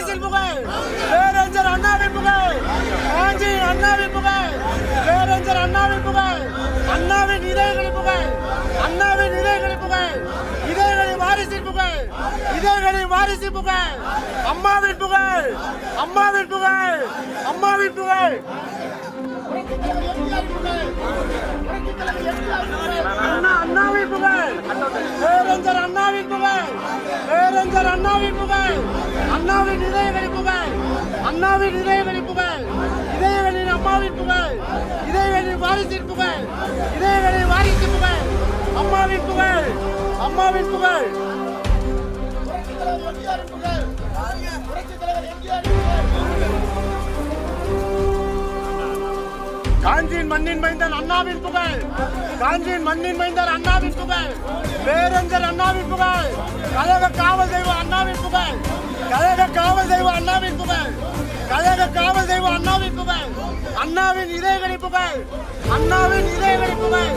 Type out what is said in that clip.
வாரிசில் புகழ், பேரறிஞர் அண்ணாவின் புகழ், காஞ்சி அண்ணாவின் புகழ், பேரறிஞர் அண்ணாவின் புகழ், அண்ணாவின் இதயங்களின் புகழ், அண்ணாவின் இதயங்களின் புகழ், இதயங்களின் வாரிசின் புகழ், இதயங்களின் வாரிசின் புகழ், அம்மாவின் புகழ், அம்மாவின் புகழ், அம்மாவின் புகழ், அண்ணாவின் புகழ், பேரறிஞர் அண்ணாவின் புகழ், பேரறிஞர் அண்ணாவின் புகழ், அண்ணாவின் இதயங்களின் புகழ், அண்ணாவின் இதயங்களின் புகழ், இதயங்களின் அம்மாவின் புகழ், இதயங்களின் வாரிசின் புகழ், இதயங்களின் வாரிசின் புகழ், அம்மாவின் புகழ், அம்மாவின் புகழ். காஞ்சியின் மண்ணின் மைந்தன் அண்ணாவின் புகழ், காஞ்சியின் மண்ணின் மைந்தர் அண்ணாவின் புகழ், பேரறிஞர் அண்ணாவின் புகழ், கழக காவல் தெய்வ அண்ணாவின் புகழ், கழக காவல் தெய்வ அண்ணாவின் புகழ், கழக காவல் தெய்வ அண்ணாவின் புகழ், அண்ணாவின் இதயங்களின் புகழ், அண்ணாவின் இதயங்களின் புகழ்,